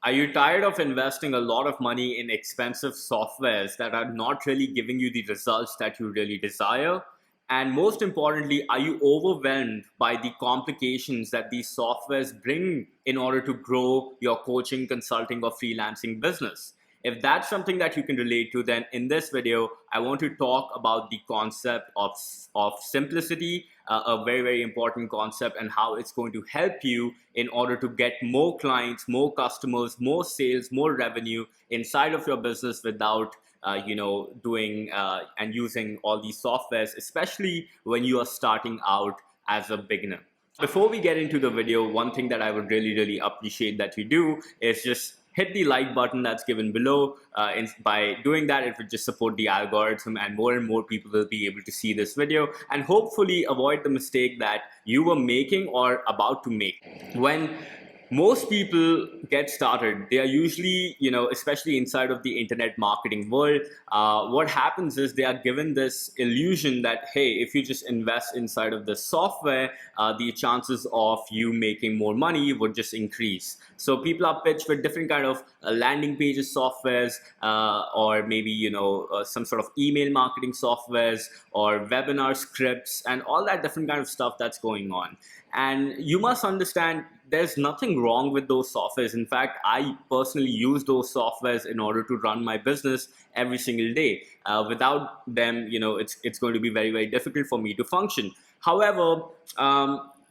Are you tired of investing a lot of money in expensive softwares that are not really giving you the results that you really desire? And most importantly, are you overwhelmed by the complications that these softwares bring in order to grow your coaching, consulting, or freelancing business? If that's something that you can relate to, then in this video, I want to talk about the concept of simplicity, a very, very important concept, and how it's going to help you in order to get more clients, more customers, more sales, more revenue inside of your business without doing and using all these softwares, especially when you are starting out as a beginner. Before we get into the video, one thing that I would really, really appreciate that you do is just hit the like button that's given below. By doing that, it would just support the algorithm, and more people will be able to see this video and hopefully avoid the mistake that you were making or about to make. When most people get started, they are usually, especially inside of the internet marketing world, what happens is they are given this illusion that, hey, if you just invest inside of the software, the chances of you making more money would just increase. So people are pitched with different kind of landing pages softwares, or maybe some sort of email marketing softwares or webinar scripts and all that different kind of stuff that's going on. And you must understand there's nothing wrong with those softwares. In fact, I personally use those softwares in order to run my business every single day. Without them, it's going to be very, very difficult for me to function. However,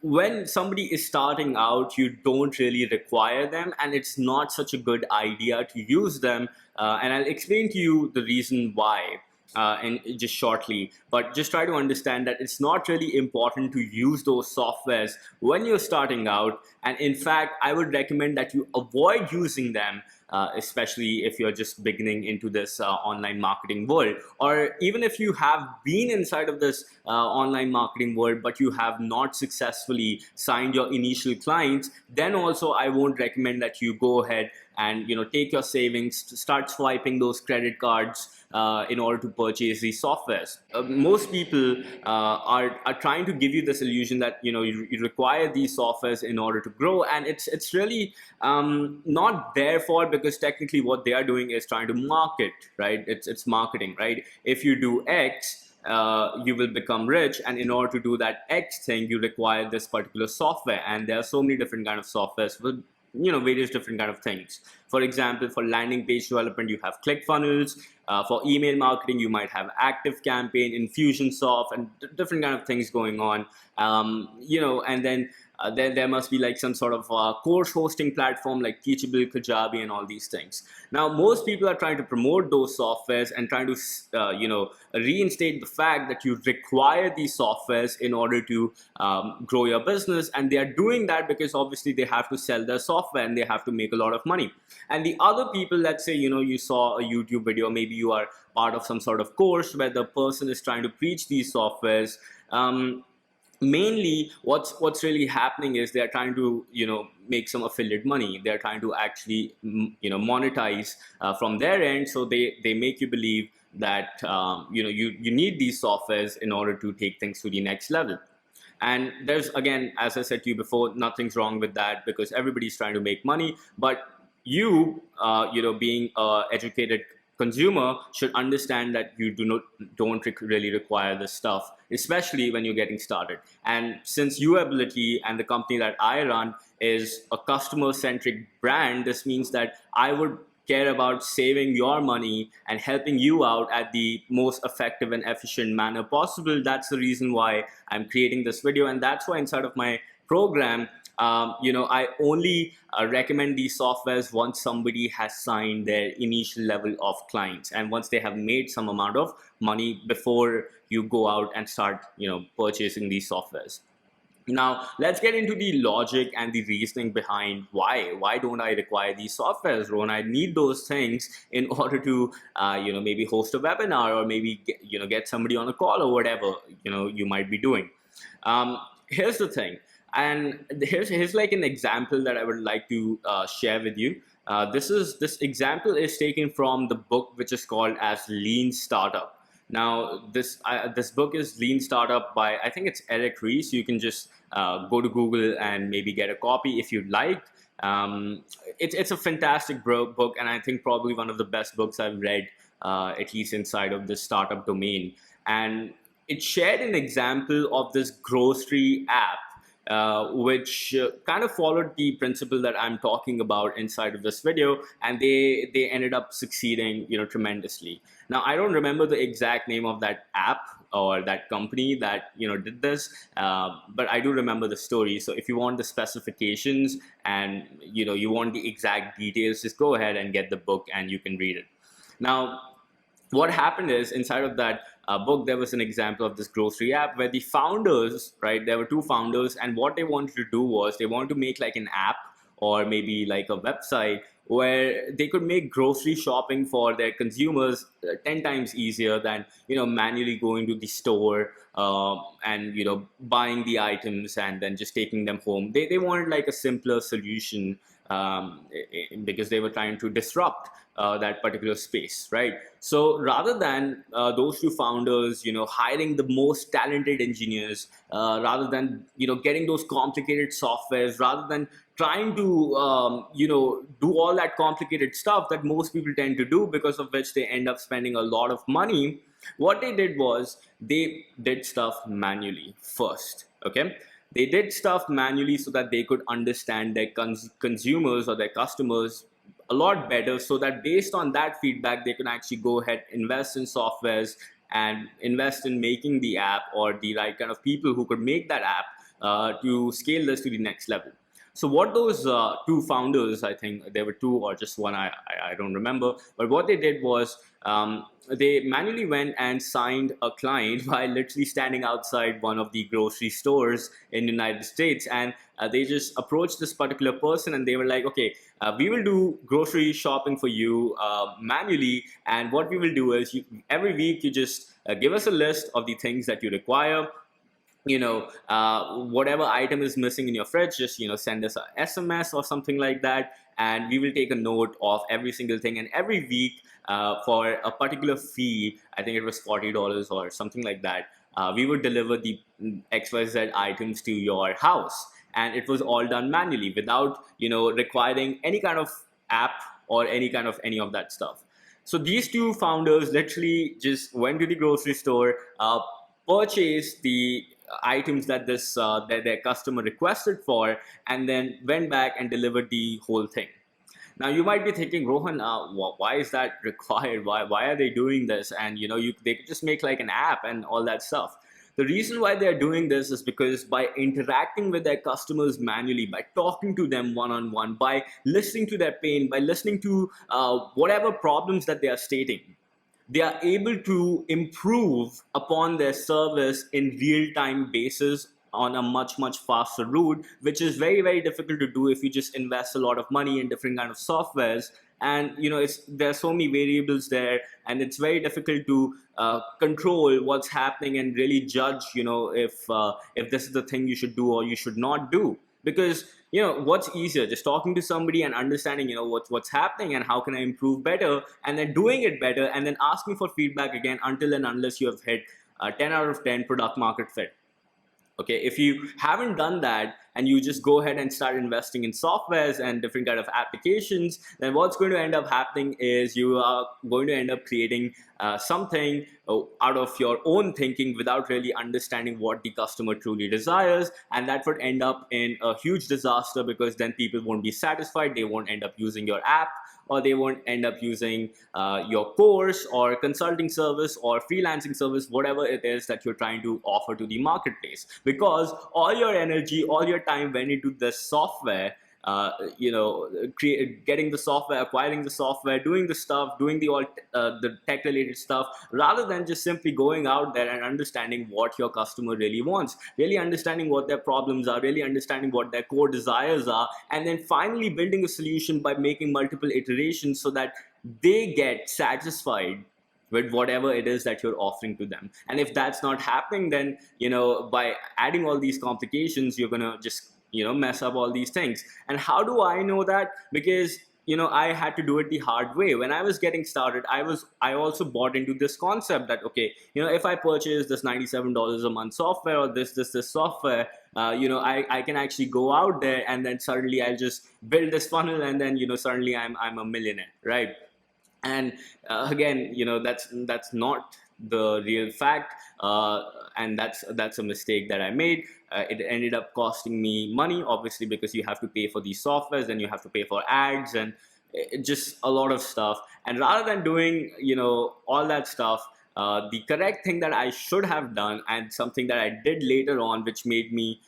when somebody is starting out, you don't really require them, and it's not such a good idea to use them. And I'll explain to you the reason why. And just shortly, but just try to understand that it's not really important to use those softwares when you're starting out. And in fact, I would recommend that you avoid using them, especially if you're just beginning into this online marketing world, or even if you have been inside of this online marketing world but you have not successfully signed your initial clients. Then also I won't recommend that you go ahead and take your savings, start swiping those credit cards in order to purchase these softwares. Most people are trying to give you this illusion that you require these softwares in order to grow, and it's really not therefore, because technically what they are doing is trying to market, right? It's marketing, right? If you do X, you will become rich, and in order to do that X thing, you require this particular software. And there are so many different kind of softwares with various different kind of things. For example, for landing page development, you have ClickFunnels. For email marketing, you might have ActiveCampaign, Infusionsoft, and different kind of things going on. And then there must be like some sort of course hosting platform like Teachable, Kajabi, and all these things. Now, most people are trying to promote those softwares and trying to reinstate the fact that you require these softwares in order to grow your business, and they are doing that because obviously they have to sell their software and they have to make a lot of money. And the other people, let's say you saw a YouTube video, maybe you are part of some sort of course where the person is trying to preach these softwares. Mainly what's really happening is they're trying to make some affiliate money. They're trying to actually monetize from their end. So they make you believe that you need these softwares in order to take things to the next level. And there's, again, as I said to you before, nothing's wrong with that, because everybody's trying to make money. But you being an educated consumer should understand that you don't really require this stuff, especially when you're getting started. And since Uability and the company that I run is a customer-centric brand, this means that I would care about saving your money and helping you out at the most effective and efficient manner possible. That's the reason why I'm creating this video, and that's why inside of my program, I only recommend these softwares once somebody has signed their initial level of clients, and once they have made some amount of money before you go out and start, purchasing these softwares. Now, let's get into the logic and the reasoning behind why don't I require these softwares, Rohan? I need those things in order to, maybe host a webinar, or maybe get somebody on a call, or whatever, you might be doing. Here's the thing. And here's like an example that I would like to share with you. This example is taken from the book which is called as Lean Startup. Now, this book is Lean Startup by, I think it's Eric Ries. You can just go to Google and maybe get a copy if you'd like. Um, it's a fantastic book, and I think probably one of the best books I've read, at least inside of the startup domain. And it shared an example of this grocery app, which kind of followed the principle that I'm talking about inside of this video, and they ended up succeeding, tremendously. Now, I don't remember the exact name of that app or that company that did this, but I do remember the story. So if you want the specifications and you want the exact details, just go ahead and get the book and you can read it. Now, what happened is inside of that book there was an example of this grocery app where the founders, right, there were two founders, and what they wanted to do was they wanted to make like an app or maybe like a website where they could make grocery shopping for their consumers 10 times easier than manually going to the store, and buying the items and then just taking them home. They wanted like a simpler solution, because they were trying to disrupt that particular space, right? So rather than those two founders, hiring the most talented engineers, rather than getting those complicated softwares, rather than trying to do all that complicated stuff that most people tend to do, because of which they end up spending a lot of money, what they did was they did stuff manually first. Okay, they did stuff manually so that they could understand their consumers or their customers a lot better, so that based on that feedback they can actually go ahead, invest in softwares and invest in making the app or the right kind of people who could make that app to scale this to the next level. So what those two founders, I think there were two or just one, I don't remember, but what they did was they manually went and signed a client by literally standing outside one of the grocery stores in the United States, and they just approached this particular person and they were like, okay, we will do grocery shopping for you manually, and what we will do is every week you just give us a list of the things that you require. Whatever item is missing in your fridge, just send us a SMS or something like that, and we will take a note of every single thing. And every week, for a particular fee, I think it was $40 or something like that, we would deliver the XYZ items to your house, and it was all done manually without requiring any kind of app or any of that stuff. So these two founders literally just went to the grocery store, purchased the items that their customer requested for, and then went back and delivered the whole thing. Now you might be thinking, Rohan, why is that required? Why are they doing this? And they could just make like an app and all that stuff. The reason why they're doing this is because by interacting with their customers manually, by talking to them one-on-one, by listening to their pain, by listening to whatever problems that they are stating, they are able to improve upon their service in real-time basis on a much faster route, which is very difficult to do if you just invest a lot of money in different kind of softwares. And there are so many variables there, and it's very difficult to control what's happening and really judge if this is the thing you should do or you should not do. Because what's easier, just talking to somebody and understanding what's happening and how can I improve better, and then doing it better, and then asking for feedback again until and unless you have hit 10 out of 10 product market fit. Okay, if you haven't done that and you just go ahead and start investing in softwares and different kind of applications, then what's going to end up happening is you are going to end up creating something out of your own thinking without really understanding what the customer truly desires, and that would end up in a huge disaster, because then people won't be satisfied, they won't end up using your app, or they won't end up using your course or consulting service or freelancing service, whatever it is that you're trying to offer to the marketplace, because all your energy, all your time went into the software, getting the software, acquiring the software, doing the stuff, doing the tech related stuff, rather than just simply going out there and understanding what your customer really wants, really understanding what their problems are, really understanding what their core desires are, and then finally building a solution by making multiple iterations so that they get satisfied with whatever it is that you're offering to them. And if that's not happening, then by adding all these complications, you're gonna just mess up all these things. And how do I know that? Because I had to do it the hard way. When I was getting started, I also bought into this concept that, okay, if I purchase this $97 a month software, or this software, I can actually go out there, and then suddenly I'll just build this funnel, and then suddenly I'm a millionaire, right? And again, that's not the real fact, and that's a mistake that I made. It ended up costing me money, obviously, because you have to pay for these softwares, and you have to pay for ads, and just a lot of stuff. And rather than doing all that stuff, the correct thing that I should have done, and something that I did later on, which made me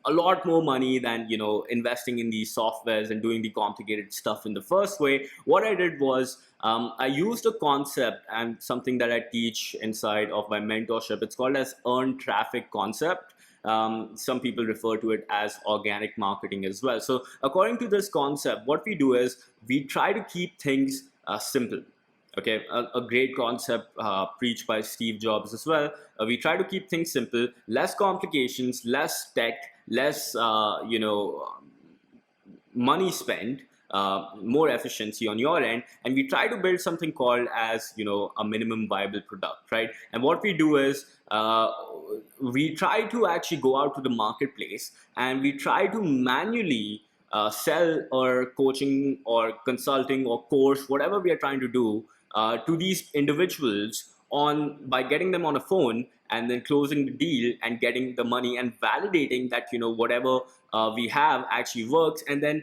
a lot more money than investing in these softwares and doing the complicated stuff in the first way. What I did was, I used a concept and something that I teach inside of my mentorship. It's called as earned traffic concept. Some people refer to it as organic marketing as well. So according to this concept, what we do is we try to keep things simple. Okay, a great concept preached by Steve Jobs as well. We try to keep things simple, less complications, less tech, less money spent, more efficiency on your end, and we try to build something called as a minimum viable product, right? And what we do is, we try to actually go out to the marketplace, and we try to manually sell or coaching or consulting or course, whatever we are trying to do, to these individuals on by getting them on a phone, and then closing the deal and getting the money and validating that whatever we have actually works, and then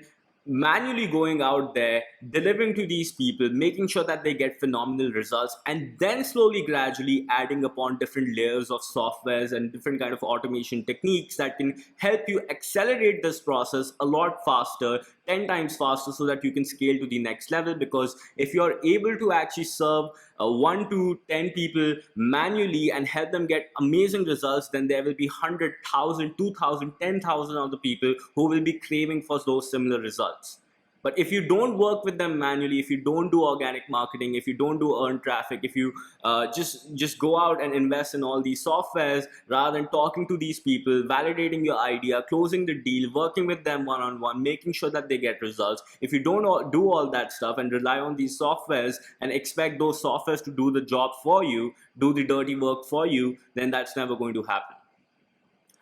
manually going out there, delivering to these people, making sure that they get phenomenal results, and then slowly, gradually adding upon different layers of softwares and different kind of automation techniques that can help you accelerate this process a lot faster, 10 times faster, so that you can scale to the next level. Because if you're able to actually serve 1 to 10 people manually and help them get amazing results, then there will be 100,000, 2,000, 10,000 of the people who will be craving for those similar results. But if you don't work with them manually, if you don't do organic marketing, if you don't do earned traffic, if you just go out and invest in all these softwares rather than talking to these people, validating your idea, closing the deal, working with them one on one, making sure that they get results, if you don't do all that stuff and rely on these softwares and expect those softwares to do the job for you, do the dirty work for you, then that's never going to happen.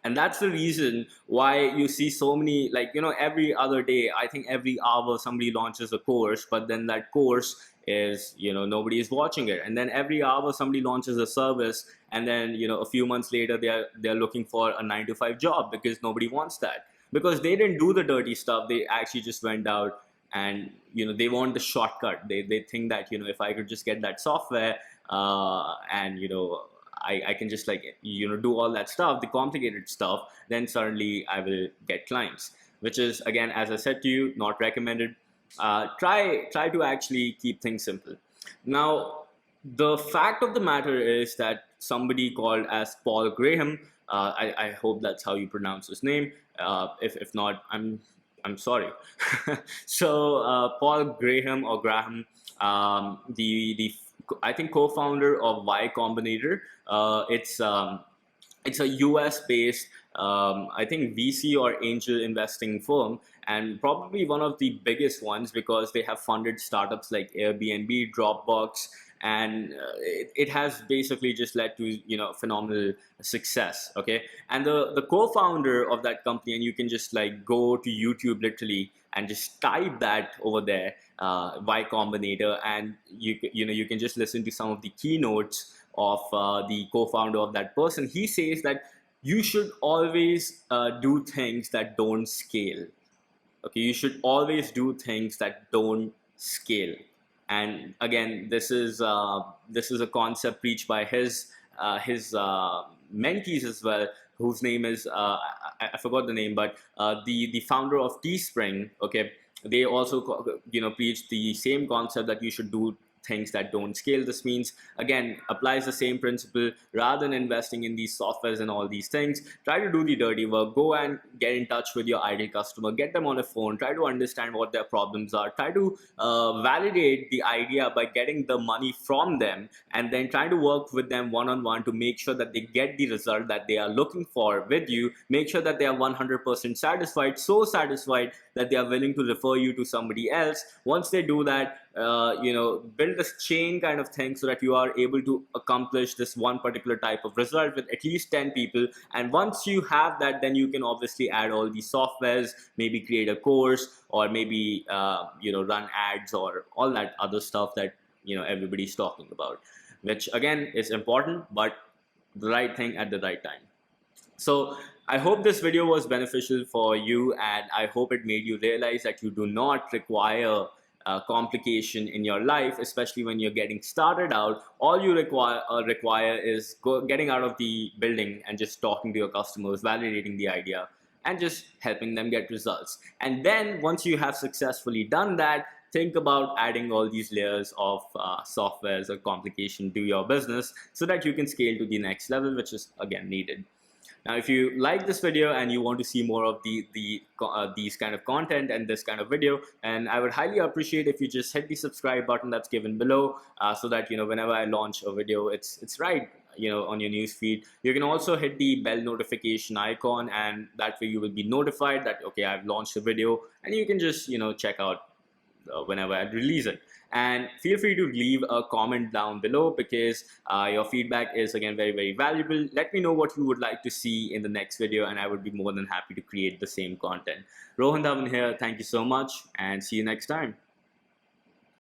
And that's the reason why you see so many, like every other day, I think every hour somebody launches a course, but then that course is nobody is watching it. And then every hour somebody launches a service, and then a few months later they're looking for a 9 to 5 job, because nobody wants that, because they didn't do the dirty stuff. They actually just went out, and they want the shortcut. They think that if I could just get that software, and I can just do all that stuff, the complicated stuff, then suddenly I will get clients, which is, again, as I said to you, not recommended. Try to actually keep things simple. Now, the fact of the matter is that somebody called as Paul Graham, I hope that's how you pronounce his name. If not, I'm sorry. So Paul Graham, or Graham, the I think co-founder of Y Combinator. It's a US based, I think, VC or angel investing firm, and probably one of the biggest ones, because they have funded startups like Airbnb, Dropbox, and it has basically just led to phenomenal success. Okay, and the co-founder of that company, and you can just go to YouTube literally and just type that over there, Y Combinator, and you can just listen to some of the keynotes of the co-founder of that person. He says that you should always do things that don't scale. Okay, you should always do things that don't scale. And again, this is a concept preached by his mentees as well, whose name is I forgot the name, but the founder of Teespring. Okay, they also preach the same concept, that you should do things that don't scale. This means, again, applies the same principle. Rather than investing in these softwares and all these things, try to do the dirty work. Go and get in touch with your ideal customer, get them on a phone, try to understand what their problems are, try to validate the idea by getting the money from them, and then try to work with them one-on-one to make sure that they get the result that they are looking for with you. Make sure that they are 100% satisfied, so satisfied that they are willing to refer you to somebody else. Once they do that, build this chain kind of thing so that you are able to accomplish this one particular type of result with at least 10 people. And once you have that, then you can obviously add all these softwares, maybe create a course, or maybe run ads or all that other stuff that everybody's talking about, which again is important, but the right thing at the right time. So I hope this video was beneficial for you, and I hope it made you realize that you do not require complication in your life, especially when you're getting started out. All you require is getting out of the building and just talking to your customers, validating the idea, and just helping them get results. And then once you have successfully done that, think about adding all these layers of softwares or complication to your business so that you can scale to the next level, which is again needed. Now, if you like this video and you want to see more of these kind of content and this kind of video, and I would highly appreciate if you just hit the subscribe button that's given below, so that whenever I launch a video, it's right on your news feed. You can also hit the bell notification icon, and that way you will be notified that okay, I've launched a video, and you can just check out whenever I release it. And feel free to leave a comment down below, because your feedback is again very, very valuable. Let me know what you would like to see in the next video, and I would be more than happy to create the same content. Rohan, Dhawan here. Thank you so much, and see you next time.